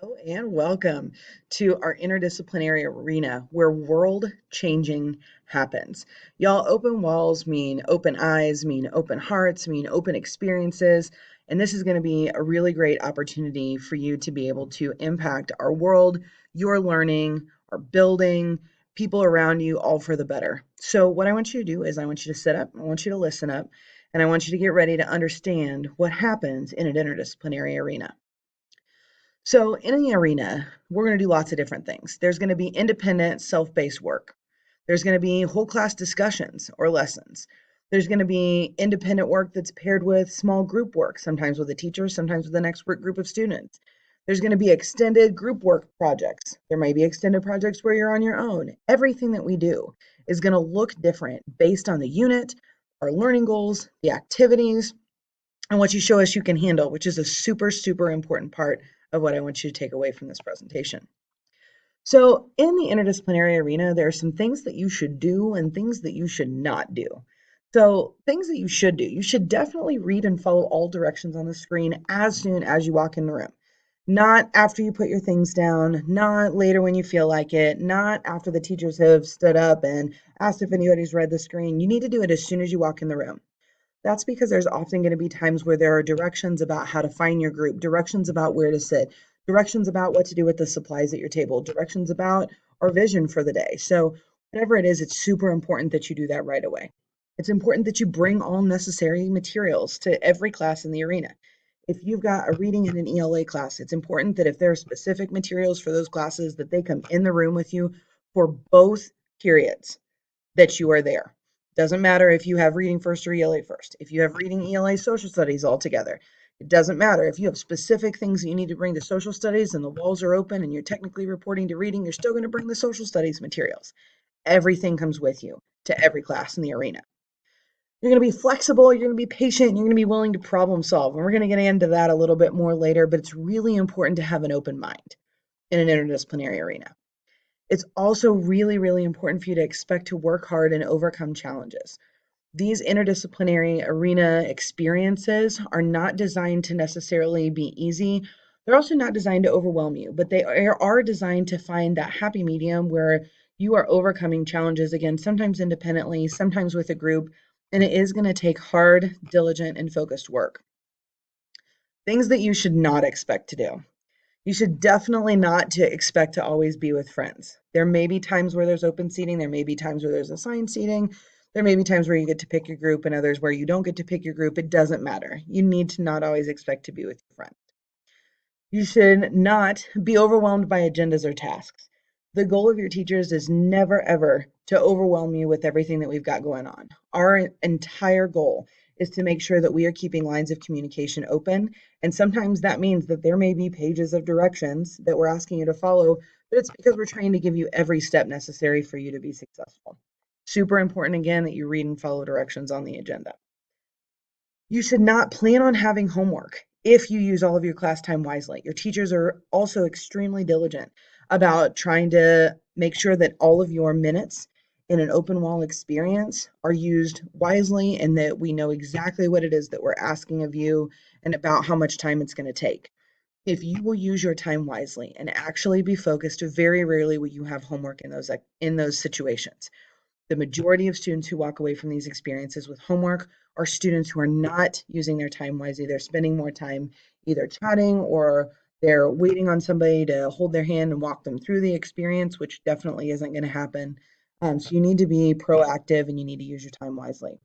Hello and welcome to our interdisciplinary arena where world changing happens. Y'all, open walls mean open eyes, mean open hearts, mean open experiences. And this is going to be a really great opportunity for you to be able to impact our world, your learning, our building, people around you, all for the better. So, what I want you to do is I want you to sit up, I want you to listen up, and I want you to get ready to understand what happens in an interdisciplinary arena. So, in the arena, we're going to do lots of different things. There's going to be independent, self based work. There's going to be whole class discussions or lessons. There's going to be independent work that's paired with small group work, sometimes with a teacher, sometimes with an expert group of students. There's going to be extended group work projects. There may be extended projects where you're on your own. Everything that we do is going to look different based on the unit, our learning goals, the activities, and what you show us you can handle, which is a super, super important part of what I want you to take away from this presentation. So in the interdisciplinary arena, there are some things that you should do and things that you should not do. So things that you should definitely read and follow all directions on the screen as soon as you walk in the room. Not after you put your things down, not later when you feel like it, not after the teachers have stood up and asked if anybody's read the screen. You need to do it as soon as you walk in the room. That's because there's often going to be times where there are directions about how to find your group, directions about where to sit, directions about what to do with the supplies at your table, directions about our vision for the day. So, whatever it is, it's super important that you do that right away. It's important that you bring all necessary materials to every class in the arena. If you've got a reading and an ELA class, it's important that if there are specific materials for those classes, that they come in the room with you for both periods that you are there. Doesn't matter if you have reading first or ELA first. If you have reading, ELA, social studies all together. It doesn't matter if you have specific things that you need to bring to social studies and the walls are open and you're technically reporting to reading, you're still going to bring the social studies materials. Everything comes with you to every class in the arena. You're going to be flexible, you're going to be patient, you're going to be willing to problem solve. And we're going to get into that a little bit more later, but it's really important to have an open mind in an interdisciplinary arena. It's also really, really important for you to expect to work hard and overcome challenges. These interdisciplinary arena experiences are not designed to necessarily be easy. They're also not designed to overwhelm you, but they are designed to find that happy medium where you are overcoming challenges, again, sometimes independently, sometimes with a group, and it is going to take hard, diligent, and focused work. Things that you should not expect to do. You should definitely not to expect to always be with friends. There may be times where there's open seating, there may be times where there's assigned seating, there may be times where you get to pick your group and others where you don't get to pick your group. It doesn't matter. You need to not always expect to be with your friends. You should not be overwhelmed by agendas or tasks. The goal of your teachers is never, ever to overwhelm you with everything that we've got going on. Our entire goal is to make sure that we are keeping lines of communication open. And sometimes that means that there may be pages of directions that we're asking you to follow, but it's because we're trying to give you every step necessary for you to be successful. Super important, again, that you read and follow directions on the agenda. You should not plan on having homework if you use all of your class time wisely. Your teachers are also extremely diligent about trying to make sure that all of your minutes in an open wall experience are used wisely and that we know exactly what it is that we're asking of you and about how much time it's going to take. If you will use your time wisely and actually be focused, very rarely will you have homework in those situations. The majority of students who walk away from these experiences with homework are students who are not using their time wisely. They're spending more time either chatting or they're waiting on somebody to hold their hand and walk them through the experience, which definitely isn't going to happen. So you need to be proactive and you need to use your time wisely.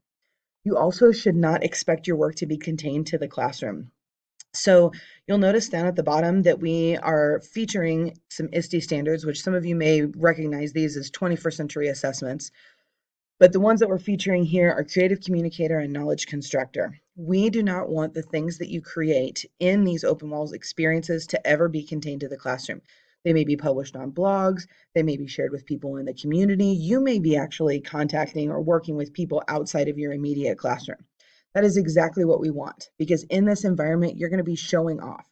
You also should not expect your work to be contained to the classroom. So you'll notice down at the bottom that we are featuring some ISTE standards, which some of you may recognize these as 21st century assessments. But the ones that we're featuring here are creative communicator and knowledge constructor. We do not want the things that you create in these open walls experiences to ever be contained to the classroom. They may be published on blogs, they may be shared with people in the community. You may be actually contacting or working with people outside of your immediate classroom. That is exactly what we want because in this environment, you're going to be showing off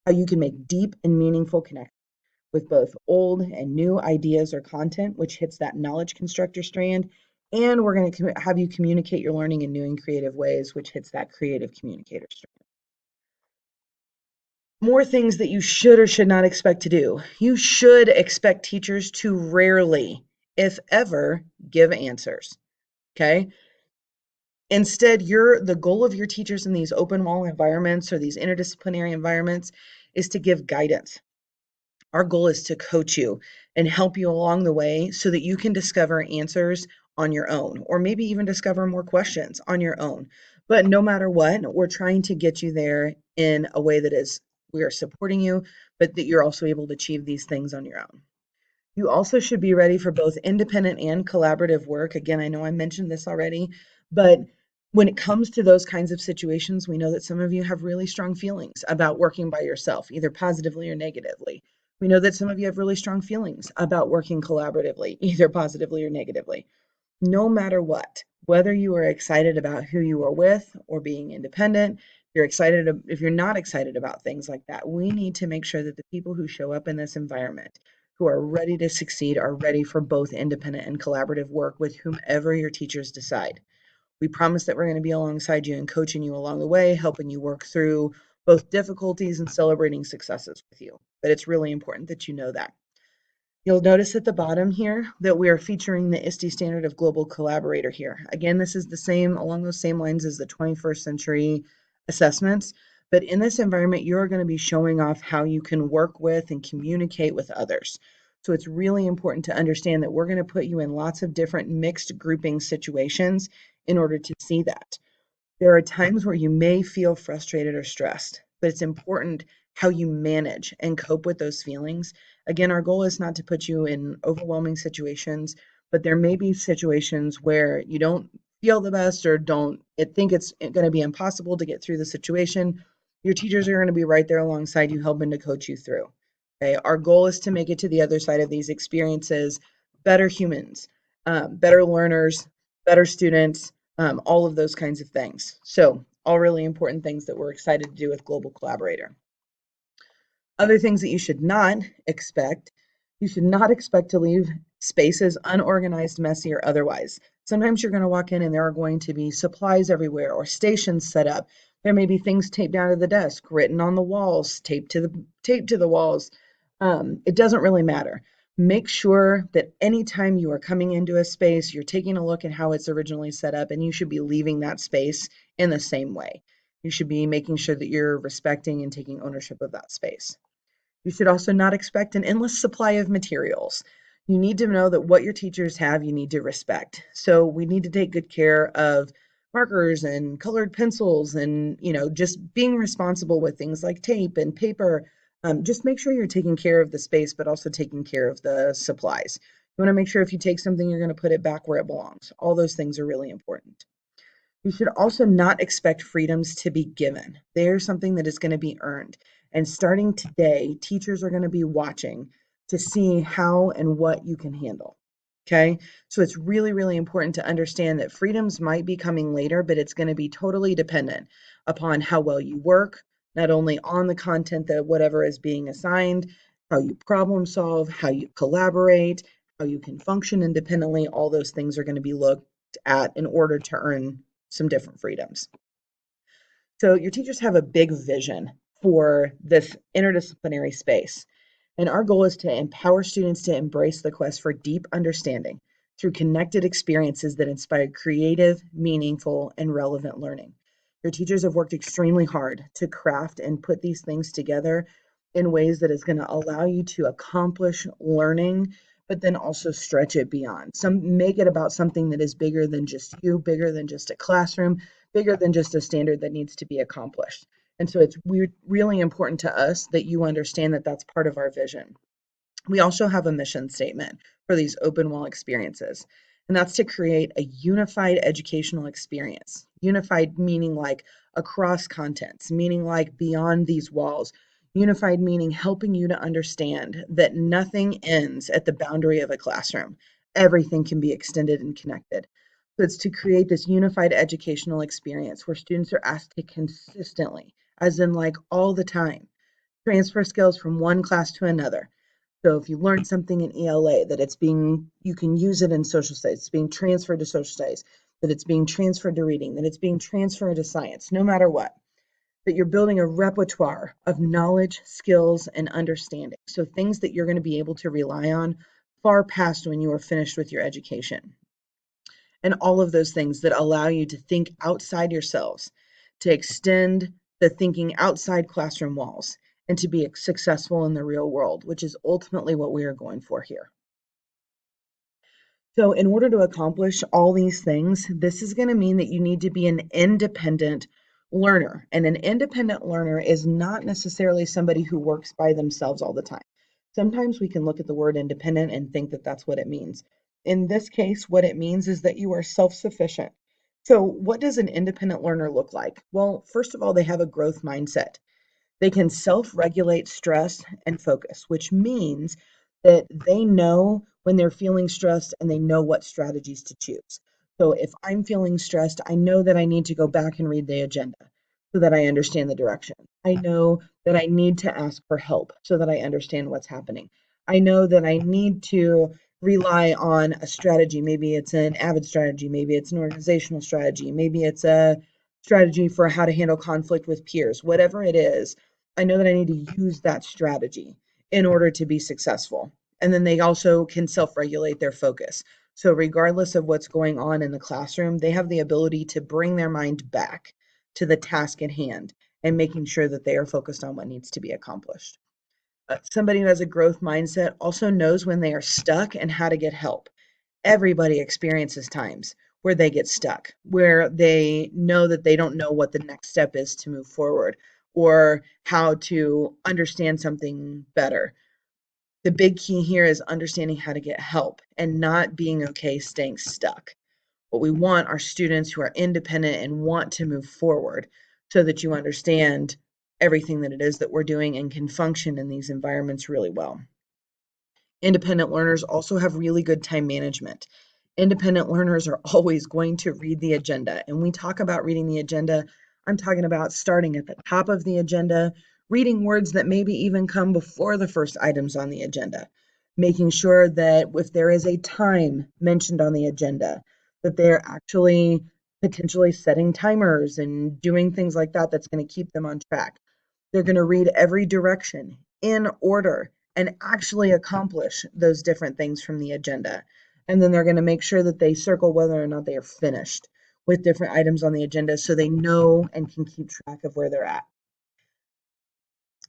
how you can make deep and meaningful connections with both old and new ideas or content, which hits that knowledge constructor strand. And we're going to have you communicate your learning in new and creative ways, which hits that creative communicator strand. More things that you should or should not expect to do. You should expect teachers to rarely, if ever, give answers. Okay. Instead, the goal of your teachers in these open wall environments or these interdisciplinary environments is to give guidance. Our goal is to coach you and help you along the way so that you can discover answers on your own, or maybe even discover more questions on your own. But no matter what, we're trying to get you there in a way that is, we are supporting you, but that you're also able to achieve these things on your own. You also should be ready for both independent and collaborative work. Again, I know I mentioned this already, but when it comes to those kinds of situations, we know that some of you have really strong feelings about working by yourself, either positively or negatively. We know that some of you have really strong feelings about working collaboratively, either positively or negatively. No matter what, whether you are excited about who you are with or being independent, if you're not excited about things like that, we need to make sure that the people who show up in this environment who are ready to succeed are ready for both independent and collaborative work with whomever your teachers decide. We promise that we're going to be alongside you and coaching you along the way, helping you work through both difficulties and celebrating successes with you. But it's really important that you know that. You'll notice at the bottom here that we are featuring the ISTE standard of global collaborator here. Again, this is the same, along those same lines as the 21st century assessments, but in this environment, you're going to be showing off how you can work with and communicate with others. So it's really important to understand that we're going to put you in lots of different mixed grouping situations in order to see that. There are times where you may feel frustrated or stressed, but it's important how you manage and cope with those feelings. Again, our goal is not to put you in overwhelming situations, but there may be situations where you don't feel the best or don't think it's going to be impossible to get through the situation. Your teachers are going to be right there alongside you, helping to coach you through. Okay, our goal is to make it to the other side of these experiences better humans, better learners, better students, all of those kinds of things. So, all really important things that we're excited to do with Global Collaborator. Other things that you should not expect to leave spaces unorganized, messy, or otherwise. Sometimes you're going to walk in and there are going to be supplies everywhere or stations set up. There may be things taped down to the desk, written on the walls, taped to the walls. It doesn't really matter. Make sure that anytime you are coming into a space, you're taking a look at how it's originally set up, and you should be leaving that space in the same way. You should be making sure that you're respecting and taking ownership of that space. You should also not expect an endless supply of materials. You need to know that what your teachers have, you need to respect. So we need to take good care of markers and colored pencils and, just being responsible with things like tape and paper. Just make sure you're taking care of the space, but also taking care of the supplies. You want to make sure if you take something, you're going to put it back where it belongs. All those things are really important. You should also not expect freedoms to be given. They're something that is going to be earned. And starting today, teachers are going to be watching to see how and what you can handle. Okay. So it's really, really important to understand that freedoms might be coming later, but it's going to be totally dependent upon how well you work, not only on the content that whatever is being assigned, how you problem solve, how you collaborate, how you can function independently. All those things are going to be looked at in order to earn some different freedoms. So your teachers have a big vision for this interdisciplinary space. And our goal is to empower students to embrace the quest for deep understanding through connected experiences that inspire creative, meaningful, and relevant learning. Your teachers have worked extremely hard to craft and put these things together in ways that is going to allow you to accomplish learning, but then also stretch it beyond. Some make it about something that is bigger than just you, bigger than just a classroom, bigger than just a standard that needs to be accomplished. And so it's really important to us that you understand that that's part of our vision. We also have a mission statement for these open wall experiences, and that's to create a unified educational experience. Unified meaning like across contents, meaning like beyond these walls. Unified meaning helping you to understand that nothing ends at the boundary of a classroom. Everything can be extended and connected. So it's to create this unified educational experience where students are asked to consistently, as in like all the time, transfer skills from one class to another. So if you learn something in ELA, you can use it in social studies, it's being transferred to social studies, that it's being transferred to reading, that it's being transferred to science, no matter what. that you're building a repertoire of knowledge, skills, and understanding. So things that you're going to be able to rely on far past when you are finished with your education. And all of those things that allow you to think outside yourselves, to extend the thinking outside classroom walls, and to be successful in the real world, which is ultimately what we are going for here. So, in order to accomplish all these things, this is going to mean that you need to be an independent learner. And an independent learner is not necessarily somebody who works by themselves all the time. Sometimes we can look at the word independent and think that that's what it means. In this case, what it means is that you are self sufficient. So, what does an independent learner look like? Well, first of all, they have a growth mindset. They can self-regulate stress and focus, which means that they know when they're feeling stressed and they know what strategies to choose. So if I'm feeling stressed, I know that I need to go back and read the agenda so that I understand the direction. I know that I need to ask for help so that I understand what's happening. I know that I need to rely on a strategy. Maybe it's an avid strategy, maybe it's an organizational strategy, maybe it's a strategy for how to handle conflict with peers. Whatever it is, I know that I need to use that strategy in order to be successful. And then they also can self regulate their focus. So, regardless of what's going on in the classroom, they have the ability to bring their mind back to the task at hand and making sure that they are focused on what needs to be accomplished. Somebody who has a growth mindset also knows when they are stuck and how to get help. Everybody experiences times where they get stuck, where they know that they don't know what the next step is to move forward or how to understand something better. The big key here is understanding how to get help and not being okay staying stuck. What we want are students who are independent and want to move forward so that you understand everything that it is that we're doing and can function in these environments really well. Independent learners also have really good time management. Independent learners are always going to read the agenda. And we talk about reading the agenda, I'm talking about starting at the top of the agenda, reading words that maybe even come before the first items on the agenda, making sure that if there is a time mentioned on the agenda, that they're actually potentially setting timers and doing things like that that's going to keep them on track. They're going to read every direction in order and actually accomplish those different things from the agenda. And then they're going to make sure that they circle whether or not they are finished with different items on the agenda so they know and can keep track of where they're at.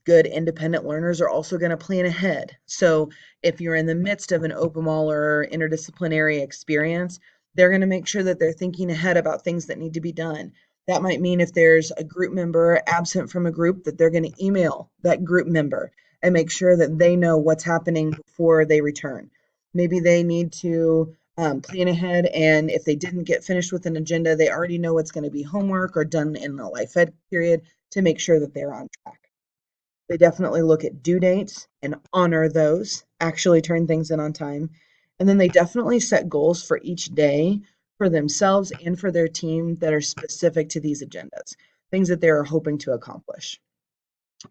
Good independent learners are also going to plan ahead. So if you're in the midst of an open wall or interdisciplinary experience, they're going to make sure that they're thinking ahead about things that need to be done. That might mean if there's a group member absent from a group, that they're going to email that group member and make sure that they know what's happening before they return. Maybe they need to plan ahead, and if they didn't get finished with an agenda, they already know what's going to be homework or done in the life ed period to make sure that they're on track. They definitely look at due dates and honor those, actually turn things in on time. And then they definitely set goals for each day for themselves and for their team that are specific to these agendas, things that they're hoping to accomplish.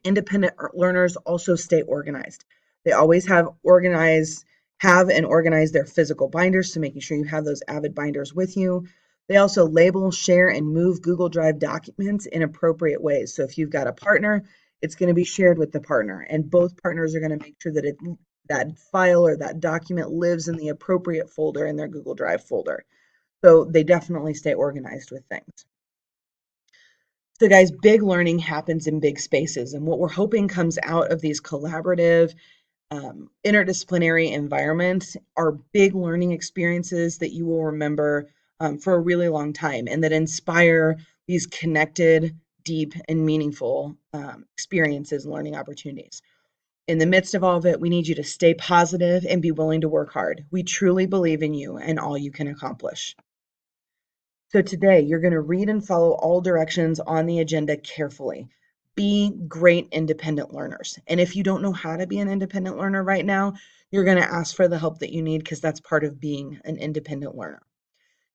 Independent learners also stay organized. They always have and organize their physical binders, so making sure you have those Avid binders with you. They also label, share, and move Google Drive documents in appropriate ways. So if you've got a partner, it's going to be shared with the partner, and both partners are going to make sure that that file or that document lives in the appropriate folder in their Google Drive folder. So they definitely stay organized with things. So guys, big learning happens in big spaces, and what we're hoping comes out of these collaborative, interdisciplinary environments are big learning experiences that you will remember for a really long time and that inspire these connected, deep, and meaningful experiences and learning opportunities. In the midst of all of it, we need you to stay positive and be willing to work hard. We truly believe in you and all you can accomplish. So today, you're going to read and follow all directions on the agenda carefully. Be great independent learners. And if you don't know how to be an independent learner right now, you're going to ask for the help that you need because that's part of being an independent learner.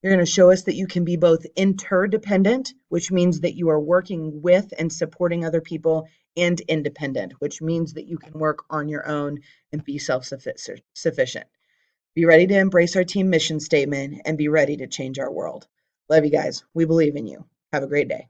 You're going to show us that you can be both interdependent, which means that you are working with and supporting other people, and independent, which means that you can work on your own and be self-sufficient. Be ready to embrace our team mission statement and be ready to change our world. Love you guys. We believe in you. Have a great day.